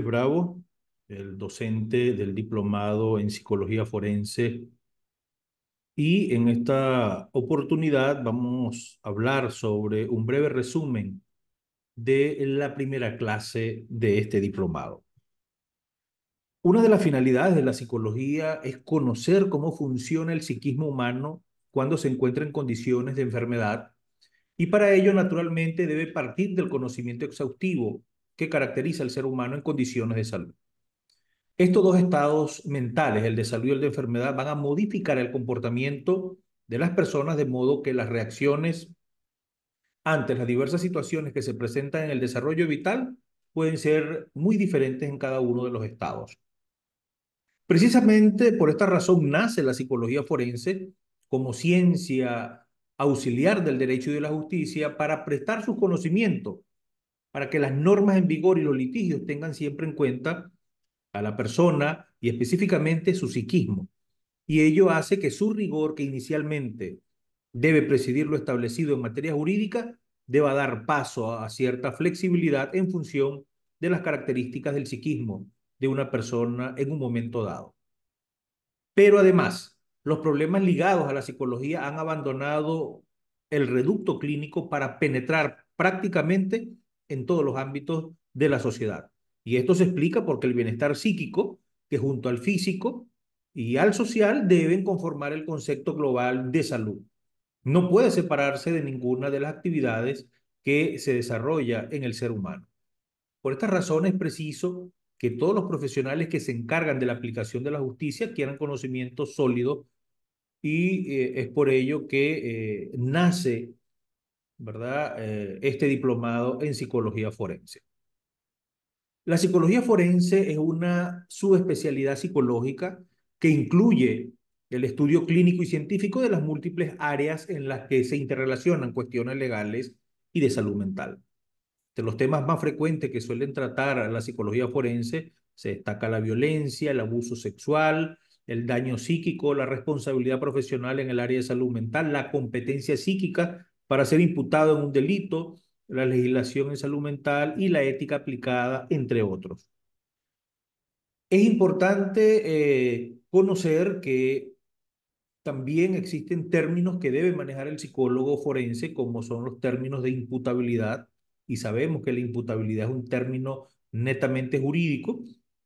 Bravo, el docente del diplomado en psicología forense, y en esta oportunidad vamos a hablar sobre un breve resumen de la primera clase de este diplomado. Una de las finalidades de la psicología es conocer cómo funciona el psiquismo humano cuando se encuentra en condiciones de enfermedad, y para ello naturalmente debe partir del conocimiento exhaustivo que caracteriza al ser humano en condiciones de salud. Estos dos estados mentales, el de salud y el de enfermedad, van a modificar el comportamiento de las personas de modo que las reacciones ante las diversas situaciones que se presentan en el desarrollo vital pueden ser muy diferentes en cada uno de los estados. Precisamente por esta razón nace la psicología forense como ciencia auxiliar del derecho y de la justicia para prestar sus conocimientos, para que las normas en vigor y los litigios tengan siempre en cuenta a la persona y específicamente su psiquismo. Y ello hace que su rigor, que inicialmente debe presidir lo establecido en materia jurídica, deba dar paso a cierta flexibilidad en función de las características del psiquismo de una persona en un momento dado. Pero además, los problemas ligados a la psicología han abandonado el reducto clínico para penetrar prácticamente en todos los ámbitos de la sociedad. Y esto se explica porque el bienestar psíquico, que junto al físico y al social deben conformar el concepto global de salud. No puede separarse de ninguna de las actividades que se desarrolla en el ser humano. Por esta razón es preciso que todos los profesionales que se encargan de la aplicación de la justicia quieran conocimientos sólidos, y es por ello que nace, ¿verdad? Este diplomado en psicología forense. La psicología forense es una subespecialidad psicológica que incluye el estudio clínico y científico de las múltiples áreas en las que se interrelacionan cuestiones legales y de salud mental. De los temas más frecuentes que suelen tratar a la psicología forense se destaca la violencia, el abuso sexual, el daño psíquico, la responsabilidad profesional en el área de salud mental, la competencia psíquica para ser imputado en un delito, la legislación en salud mental y la ética aplicada, entre otros. Es importante conocer que también existen términos que debe manejar el psicólogo forense, como son los términos de imputabilidad, y sabemos que la imputabilidad es un término netamente jurídico,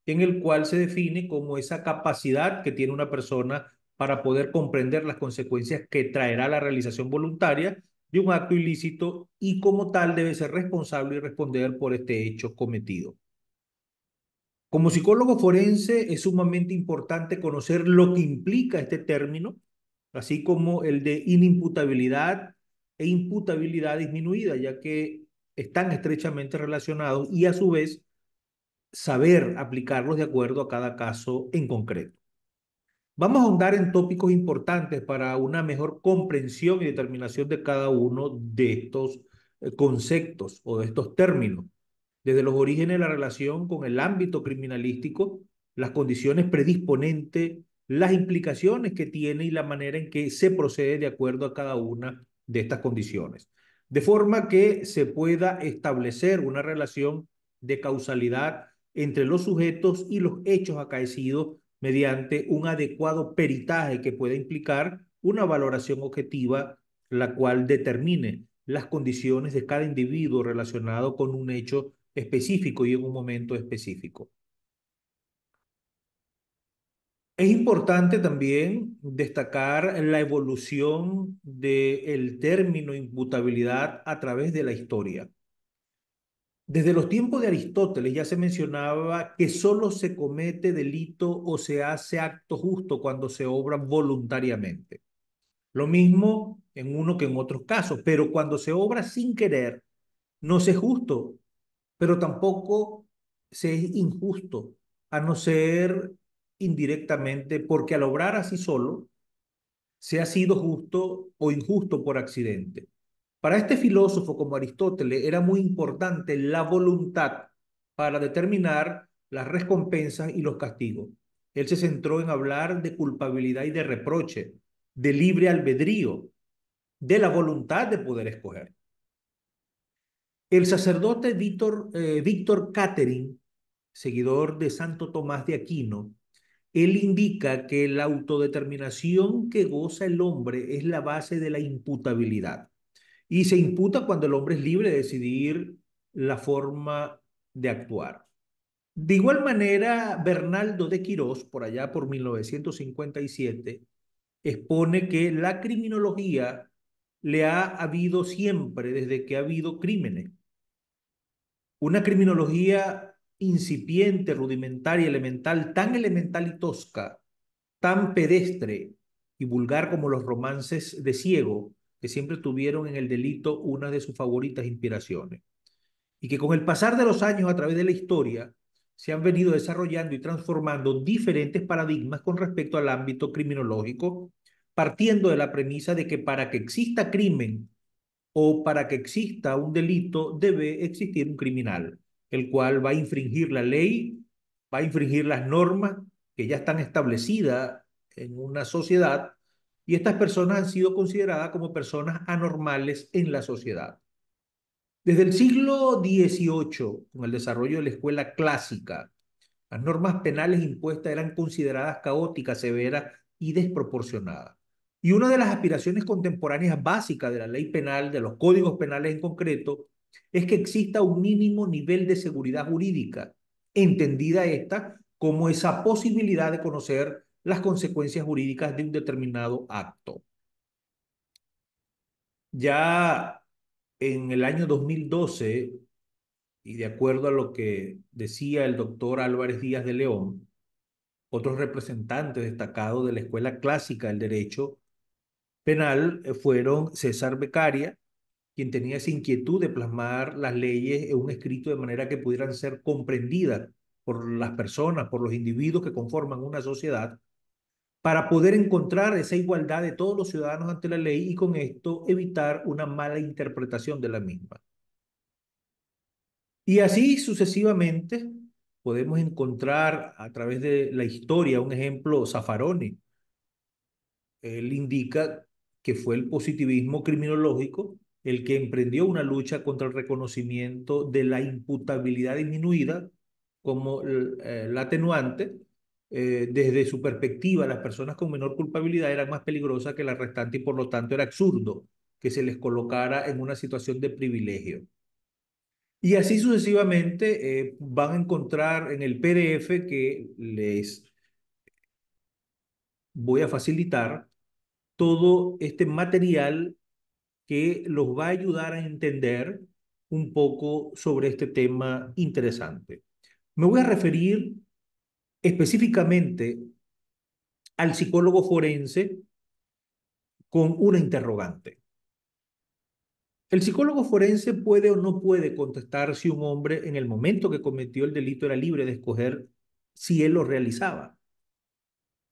en el cual se define como esa capacidad que tiene una persona para poder comprender las consecuencias que traerá la realización voluntaria de un acto ilícito, y como tal debe ser responsable y responder por este hecho cometido. Como psicólogo forense es sumamente importante conocer lo que implica este término, así como el de inimputabilidad e imputabilidad disminuida, ya que están estrechamente relacionados, y a su vez saber aplicarlos de acuerdo a cada caso en concreto. Vamos a ahondar en tópicos importantes para una mejor comprensión y determinación de cada uno de estos conceptos o de estos términos, desde los orígenes de la relación con el ámbito criminalístico, las condiciones predisponentes, las implicaciones que tiene y la manera en que se procede de acuerdo a cada una de estas condiciones, de forma que se pueda establecer una relación de causalidad entre los sujetos y los hechos acaecidos mediante un adecuado peritaje que pueda implicar una valoración objetiva, la cual determine las condiciones de cada individuo relacionado con un hecho específico y en un momento específico. Es importante también destacar la evolución del término imputabilidad a través de la historia. Desde los tiempos de Aristóteles ya se mencionaba que solo se comete delito o se hace acto justo cuando se obra voluntariamente. Lo mismo en uno que en otros casos, pero cuando se obra sin querer, no se es justo, pero tampoco se es injusto, a no ser indirectamente, porque al obrar así solo, se ha sido justo o injusto por accidente. Para este filósofo como Aristóteles era muy importante la voluntad para determinar las recompensas y los castigos. Él se centró en hablar de culpabilidad y de reproche, de libre albedrío, de la voluntad de poder escoger. El sacerdote Víctor Catherine seguidor de Santo Tomás de Aquino, él indica que la autodeterminación que goza el hombre es la base de la imputabilidad. Y se imputa cuando el hombre es libre de decidir la forma de actuar. De igual manera, Bernaldo de Quirós, por allá por 1957, expone que la criminología le ha habido siempre desde que ha habido crímenes. Una criminología incipiente, rudimentaria, elemental, tan elemental y tosca, tan pedestre y vulgar como los romances de Ciego, que siempre tuvieron en el delito una de sus favoritas inspiraciones, y que con el pasar de los años a través de la historia se han venido desarrollando y transformando diferentes paradigmas con respecto al ámbito criminológico, partiendo de la premisa de que para que exista crimen o para que exista un delito debe existir un criminal, el cual va a infringir la ley, va a infringir las normas que ya están establecidas en una sociedad, y estas personas han sido consideradas como personas anormales en la sociedad. Desde el siglo XVIII, con el desarrollo de la escuela clásica, las normas penales impuestas eran consideradas caóticas, severas y desproporcionadas. Y una de las aspiraciones contemporáneas básicas de la ley penal, de los códigos penales en concreto, es que exista un mínimo nivel de seguridad jurídica, entendida esta como esa posibilidad de conocer las consecuencias jurídicas de un determinado acto. Ya en el año 2012, y de acuerdo a lo que decía el doctor Álvarez Díaz de León, otros representantes destacados de la Escuela Clásica del Derecho Penal fueron César Beccaria, quien tenía esa inquietud de plasmar las leyes en un escrito de manera que pudieran ser comprendidas por las personas, por los individuos que conforman una sociedad, para poder encontrar esa igualdad de todos los ciudadanos ante la ley y con esto evitar una mala interpretación de la misma. Y así sucesivamente podemos encontrar a través de la historia un ejemplo, Zaffaroni. Él indica que fue el positivismo criminológico el que emprendió una lucha contra el reconocimiento de la imputabilidad disminuida como la atenuante. Desde su perspectiva, las personas con menor culpabilidad eran más peligrosas que las restantes y por lo tanto era absurdo que se les colocara en una situación de privilegio. Y así sucesivamente van a encontrar en el PDF que les voy a facilitar todo este material que los va a ayudar a entender un poco sobre este tema interesante. Me voy a referir específicamente al psicólogo forense con una interrogante. El psicólogo forense puede o no puede contestar si un hombre en el momento que cometió el delito era libre de escoger si él lo realizaba.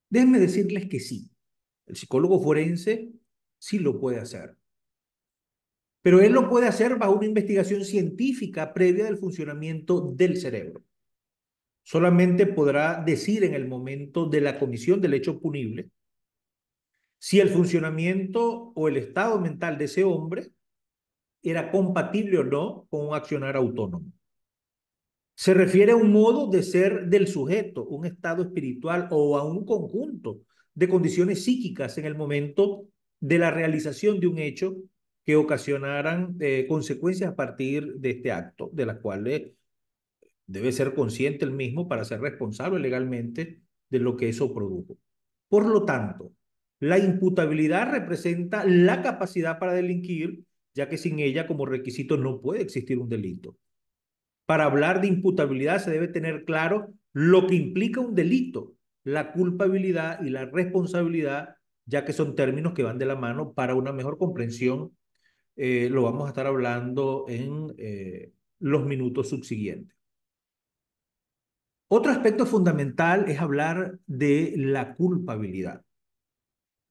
Déjenme decirles que sí. El psicólogo forense sí lo puede hacer. Pero él lo puede hacer bajo una investigación científica previa del funcionamiento del cerebro. Solamente podrá decir en el momento de la comisión del hecho punible si el funcionamiento o el estado mental de ese hombre era compatible o no con un accionar autónomo. Se refiere a un modo de ser del sujeto, un estado espiritual o a un conjunto de condiciones psíquicas en el momento de la realización de un hecho que ocasionaran consecuencias a partir de este acto, de las cuales debe ser consciente el mismo para ser responsable legalmente de lo que eso produjo. Por lo tanto, la imputabilidad representa la capacidad para delinquir, ya que sin ella como requisito no puede existir un delito. Para hablar de imputabilidad se debe tener claro lo que implica un delito, la culpabilidad y la responsabilidad, ya que son términos que van de la mano para una mejor comprensión. Lo vamos a estar hablando en los minutos subsiguientes. Otro aspecto fundamental es hablar de la culpabilidad.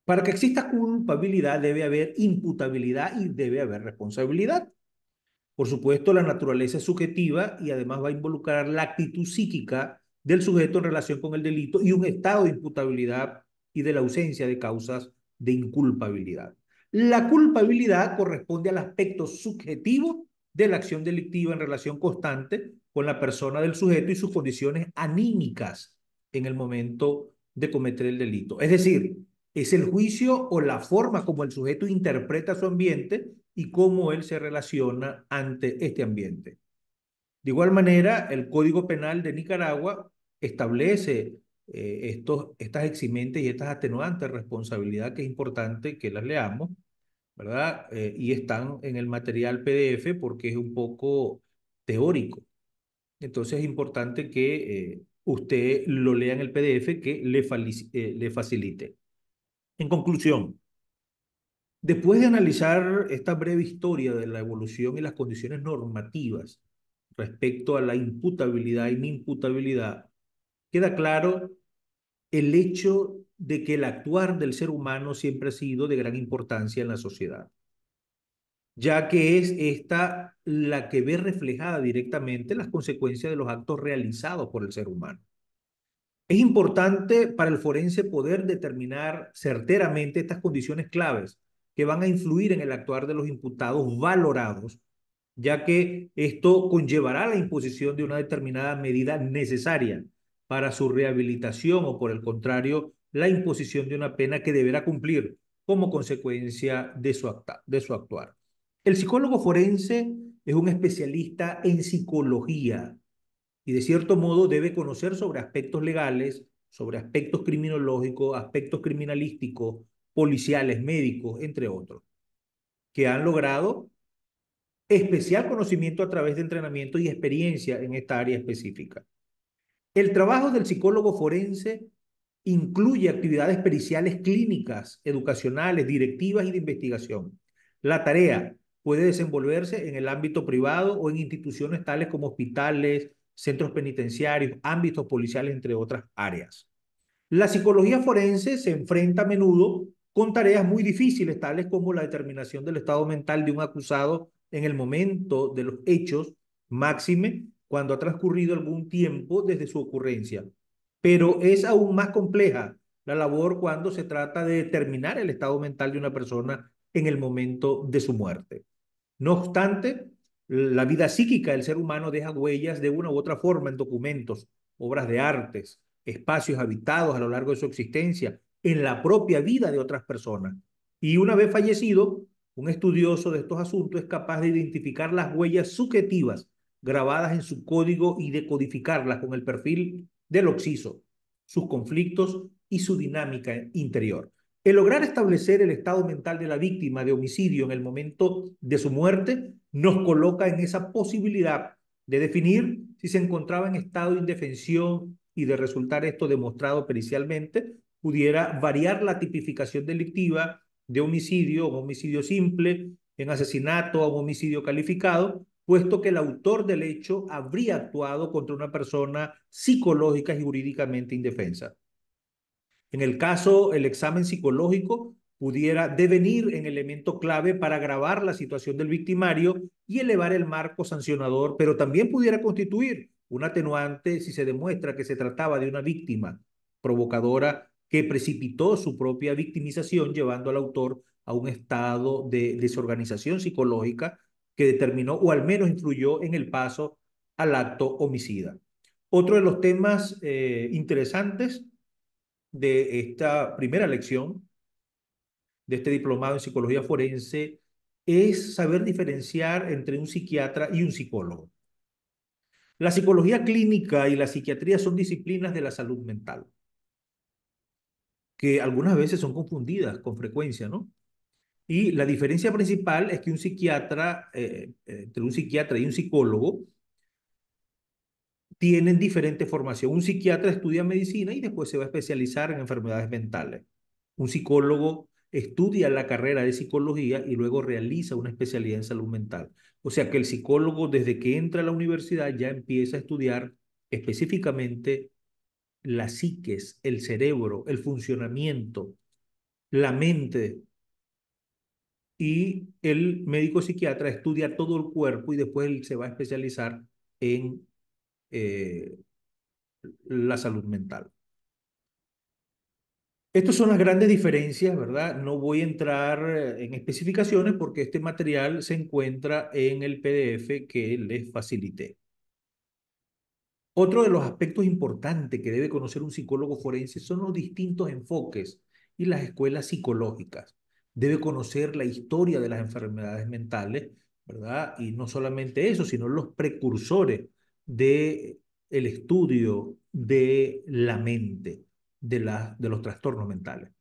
Para que exista culpabilidad debe haber imputabilidad y debe haber responsabilidad. Por supuesto, la naturaleza es subjetiva y además va a involucrar la actitud psíquica del sujeto en relación con el delito y un estado de imputabilidad y de la ausencia de causas de inculpabilidad. La culpabilidad corresponde al aspecto subjetivo de la acción delictiva en relación constante con la persona del sujeto y sus condiciones anímicas en el momento de cometer el delito. Es decir, es el juicio o la forma como el sujeto interpreta su ambiente y cómo él se relaciona ante este ambiente. De igual manera, el Código Penal de Nicaragua establece estas eximentes y estas atenuantes de responsabilidad que es importante que las leamos, ¿verdad? Y están en el material PDF porque es un poco teórico. Entonces es importante que usted lo lea en el PDF que le facilite. En conclusión, después de analizar esta breve historia de la evolución y las condiciones normativas respecto a la imputabilidad e inimputabilidad, queda claro el hecho de que el actuar del ser humano siempre ha sido de gran importancia en la sociedad, ya que es esta la que ve reflejada directamente las consecuencias de los actos realizados por el ser humano. Es importante para el forense poder determinar certeramente estas condiciones claves que van a influir en el actuar de los imputados valorados, ya que esto conllevará la imposición de una determinada medida necesaria para su rehabilitación o, por el contrario, la imposición de una pena que deberá cumplir como consecuencia de su actuar. El psicólogo forense es un especialista en psicología y de cierto modo debe conocer sobre aspectos legales, sobre aspectos criminológicos, aspectos criminalísticos, policiales, médicos, entre otros, que han logrado especial conocimiento a través de entrenamiento y experiencia en esta área específica. El trabajo del psicólogo forense incluye actividades periciales clínicas, educacionales, directivas y de investigación. La tarea puede desenvolverse en el ámbito privado o en instituciones tales como hospitales, centros penitenciarios, ámbitos policiales, entre otras áreas. La psicología forense se enfrenta a menudo con tareas muy difíciles, tales como la determinación del estado mental de un acusado en el momento de los hechos, máxime cuando ha transcurrido algún tiempo desde su ocurrencia. Pero es aún más compleja la labor cuando se trata de determinar el estado mental de una persona en el momento de su muerte. No obstante, la vida psíquica del ser humano deja huellas de una u otra forma en documentos, obras de artes, espacios habitados a lo largo de su existencia, en la propia vida de otras personas. Y una vez fallecido, un estudioso de estos asuntos es capaz de identificar las huellas subjetivas grabadas en su código y decodificarlas con el perfil del occiso, sus conflictos y su dinámica interior. El lograr establecer el estado mental de la víctima de homicidio en el momento de su muerte nos coloca en esa posibilidad de definir si se encontraba en estado de indefensión y de resultar esto demostrado pericialmente, pudiera variar la tipificación delictiva de homicidio o homicidio simple, en asesinato o homicidio calificado, puesto que el autor del hecho habría actuado contra una persona psicológica y jurídicamente indefensa. En el caso, el examen psicológico pudiera devenir en elemento clave para agravar la situación del victimario y elevar el marco sancionador, pero también pudiera constituir un atenuante si se demuestra que se trataba de una víctima provocadora que precipitó su propia victimización, llevando al autor a un estado de desorganización psicológica que determinó o al menos influyó en el paso al acto homicida. Otro de los temas interesantes de esta primera lección, de este diplomado en psicología forense, es saber diferenciar entre un psiquiatra y un psicólogo. La psicología clínica y la psiquiatría son disciplinas de la salud mental, que algunas veces son confundidas con frecuencia, ¿no? Y la diferencia principal es que un psiquiatra, entre un psiquiatra y un psicólogo, tienen diferente formación. Un psiquiatra estudia medicina y después se va a especializar en enfermedades mentales. Un psicólogo estudia la carrera de psicología y luego realiza una especialidad en salud mental. O sea que el psicólogo desde que entra a la universidad ya empieza a estudiar específicamente la psiquis, el cerebro, el funcionamiento, la mente. Y el médico psiquiatra estudia todo el cuerpo y después él se va a especializar en eh, la salud mental. Estas son las grandes diferencias, ¿verdad? No voy a entrar en especificaciones porque este material se encuentra en el PDF que les facilité. Otro de los aspectos importantes que debe conocer un psicólogo forense son los distintos enfoques y las escuelas psicológicas. Debe conocer la historia de las enfermedades mentales, ¿verdad? Y no solamente eso, sino los precursores de el estudio de la mente, de los trastornos mentales.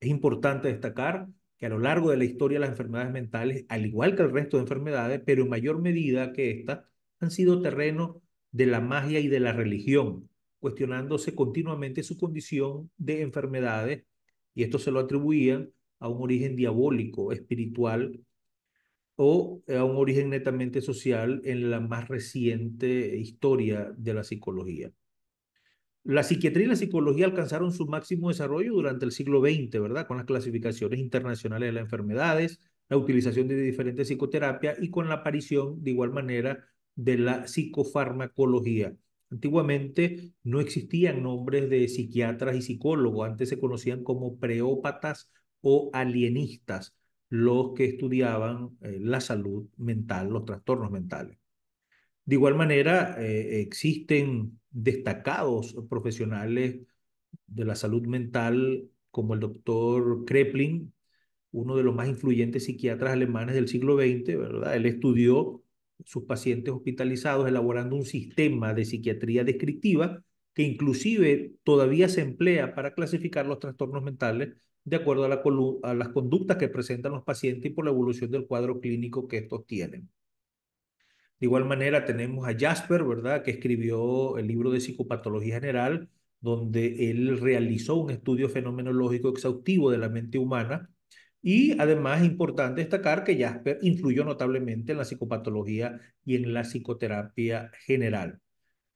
Es importante destacar que a lo largo de la historia las enfermedades mentales, al igual que el resto de enfermedades, pero en mayor medida que estas, han sido terreno de la magia y de la religión, cuestionándose continuamente su condición de enfermedades, y esto se lo atribuían a un origen diabólico, espiritual, o a un origen netamente social en la más reciente historia de la psicología. La psiquiatría y la psicología alcanzaron su máximo desarrollo durante el siglo XX, ¿verdad? Con las clasificaciones internacionales de las enfermedades, la utilización de diferentes psicoterapias y con la aparición, de igual manera, de la psicofarmacología. Antiguamente no existían nombres de psiquiatras y psicólogos, antes se conocían como preópatas o alienistas, los que estudiaban la salud mental, los trastornos mentales. De igual manera, existen destacados profesionales de la salud mental como el doctor Kreplin, uno de los más influyentes psiquiatras alemanes del siglo XX, ¿verdad? Él estudió sus pacientes hospitalizados elaborando un sistema de psiquiatría descriptiva que inclusive todavía se emplea para clasificar los trastornos mentales de acuerdo a, a las conductas que presentan los pacientes y por la evolución del cuadro clínico que estos tienen. De igual manera tenemos a Jasper, ¿verdad? Que escribió el libro de Psicopatología General, donde él realizó un estudio fenomenológico exhaustivo de la mente humana. Y además es importante destacar que Jasper influyó notablemente en la psicopatología y en la psicoterapia general.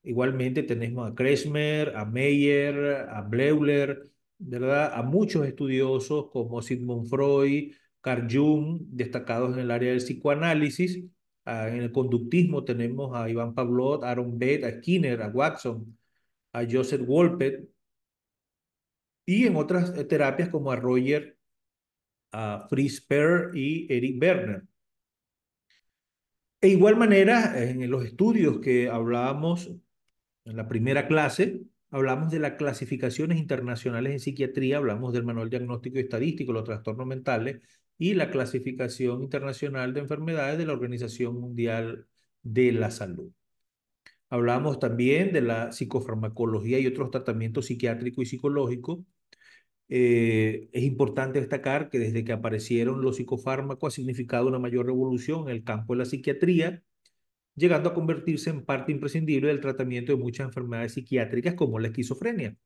Igualmente tenemos a Kretschmer, a Meyer, a Bleuler, ¿verdad? A muchos estudiosos como Sigmund Freud, Carl Jung, destacados en el área del psicoanálisis. En el conductismo tenemos a Iván Pavlov, a Aaron Beck, a Skinner, a Watson, a Joseph Wolpert, y en otras terapias como a Roger, a Fritz Perl y Eric Werner. De igual manera, en los estudios que hablábamos en la primera clase, hablamos de las clasificaciones internacionales en psiquiatría, hablamos del Manual Diagnóstico y Estadístico de los Trastornos Mentales y la clasificación internacional de enfermedades de la Organización Mundial de la Salud. Hablamos también de la psicofarmacología y otros tratamientos psiquiátricos y psicológicos. Es importante destacar que desde que aparecieron los psicofármacos ha significado una mayor revolución en el campo de la psiquiatría, llegando a convertirse en parte imprescindible del tratamiento de muchas enfermedades psiquiátricas como la esquizofrenia.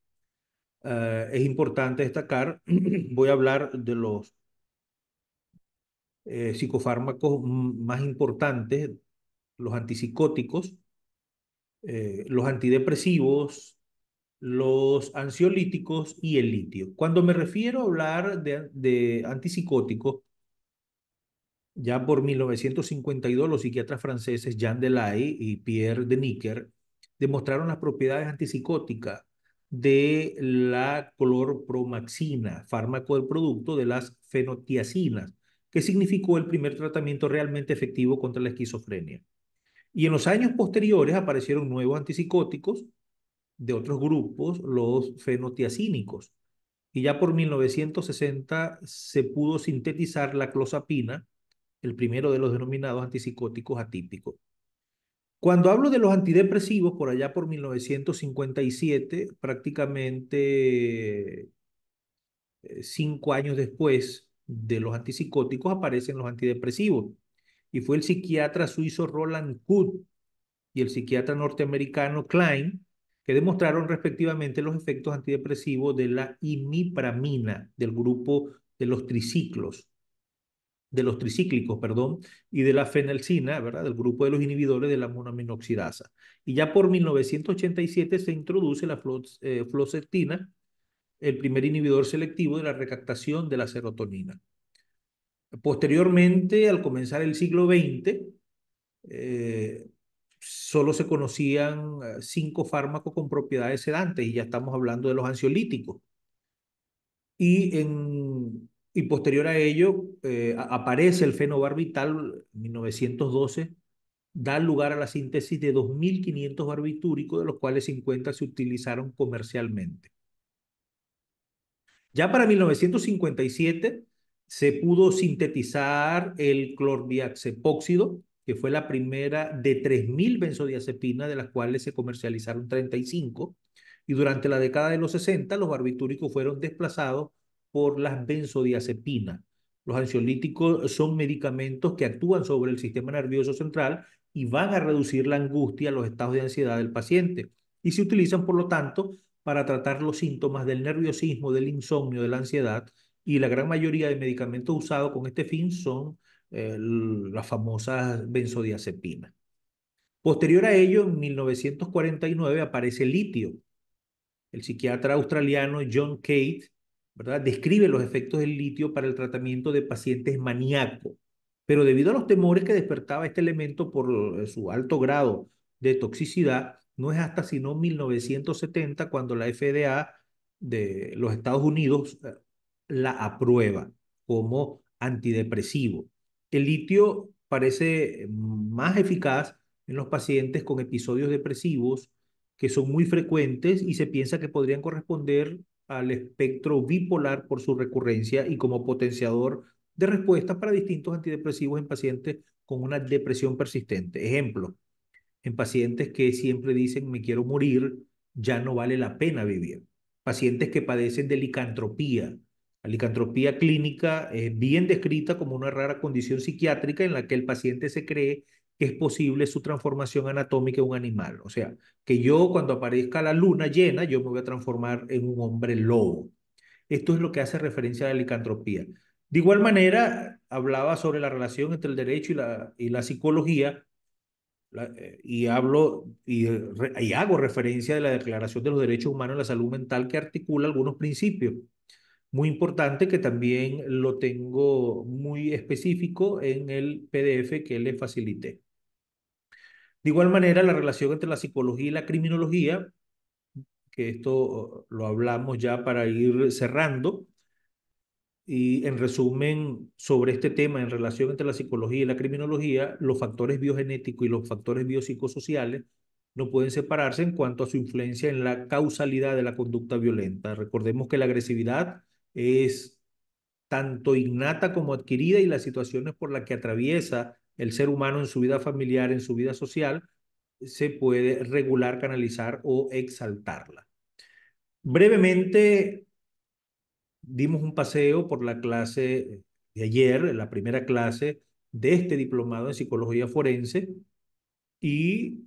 Es importante destacar, voy a hablar de los psicofármacos más importantes, los antipsicóticos, los antidepresivos, los ansiolíticos y el litio. Cuando me refiero a hablar de antipsicóticos, ya por 1952, los psiquiatras franceses Jean Delay y Pierre Deniker demostraron las propiedades antipsicóticas de la clorpromaxina, fármaco del producto de las fenotiacinas, que significó el primer tratamiento realmente efectivo contra la esquizofrenia. Y en los años posteriores aparecieron nuevos antipsicóticos de otros grupos, los fenotiacínicos. Y ya por 1960 se pudo sintetizar la clozapina, el primero de los denominados antipsicóticos atípicos. Cuando hablo de los antidepresivos, por allá por 1957, prácticamente 5 años después de los antipsicóticos, aparecen los antidepresivos. Y fue el psiquiatra suizo Roland Kuhn y el psiquiatra norteamericano Klein que demostraron respectivamente los efectos antidepresivos de la imipramina, del grupo de los triciclos, de los tricíclicos, perdón, y de la fenelcina, ¿verdad? Del grupo de los inhibidores de la monoaminoxidasa. Y ya por 1987 se introduce la fluoxetina, el primer inhibidor selectivo de la recaptación de la serotonina. Posteriormente, al comenzar el siglo XX, solo se conocían 5 fármacos con propiedades sedantes y ya estamos hablando de los ansiolíticos. Y posterior a ello aparece el fenobarbital en 1912 da lugar a la síntesis de 2.500 barbitúricos, de los cuales 50 se utilizaron comercialmente. Ya para 1957 se pudo sintetizar el clordiazepóxido, que fue la primera de 3.000 benzodiazepinas, de las cuales se comercializaron 35, y durante la década de los 60 los barbitúricos fueron desplazados por las benzodiazepinas. Los ansiolíticos son medicamentos que actúan sobre el sistema nervioso central y van a reducir la angustia, los estados de ansiedad del paciente, y se utilizan, por lo tanto, para tratar los síntomas del nerviosismo, del insomnio, de la ansiedad, y la gran mayoría de medicamentos usados con este fin son las famosas benzodiazepinas. Posterior a ello, en 1949 aparece el litio. El psiquiatra australiano John Cate, ¿verdad?, describe los efectos del litio para el tratamiento de pacientes maníacos, pero debido a los temores que despertaba este elemento por su alto grado de toxicidad, no es hasta sino 1970 cuando la FDA de los Estados Unidos la aprueba como antidepresivo. El litio parece más eficaz en los pacientes con episodios depresivos que son muy frecuentes y se piensa que podrían corresponder al espectro bipolar por su recurrencia y como potenciador de respuestas para distintos antidepresivos en pacientes con una depresión persistente. Ejemplo, en pacientes que siempre dicen me quiero morir, ya no vale la pena vivir. Pacientes que padecen de licantropía. La licantropía clínica es bien descrita como una rara condición psiquiátrica en la que el paciente se cree que es posible su transformación anatómica en un animal. O sea, que yo cuando aparezca la luna llena, yo me voy a transformar en un hombre lobo. Esto es lo que hace referencia a la licantropía. De igual manera, hablaba sobre la relación entre el derecho y la psicología, y hablo y hago referencia de la Declaración de los Derechos Humanos y la Salud Mental, que articula algunos principios. Muy importante, que también lo tengo muy específico en el PDF que le facilité. De igual manera, la relación entre la psicología y la criminología, que esto lo hablamos ya para ir cerrando. Y en resumen, sobre este tema en relación entre la psicología y la criminología, los factores biogenéticos y los factores biopsicosociales no pueden separarse en cuanto a su influencia en la causalidad de la conducta violenta. Recordemos que la agresividad es tanto innata como adquirida, y las situaciones por las que atraviesa el ser humano en su vida familiar, en su vida social, se puede regular, canalizar o exaltarla. Brevemente, dimos un paseo por la clase de ayer, la primera clase de este diplomado en psicología forense, y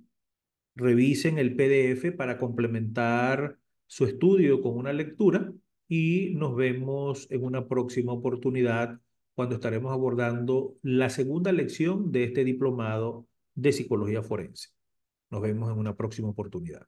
revisen el PDF para complementar su estudio con una lectura, y nos vemos en una próxima oportunidad cuando estaremos abordando la segunda lección de este diplomado de psicología forense. Nos vemos en una próxima oportunidad.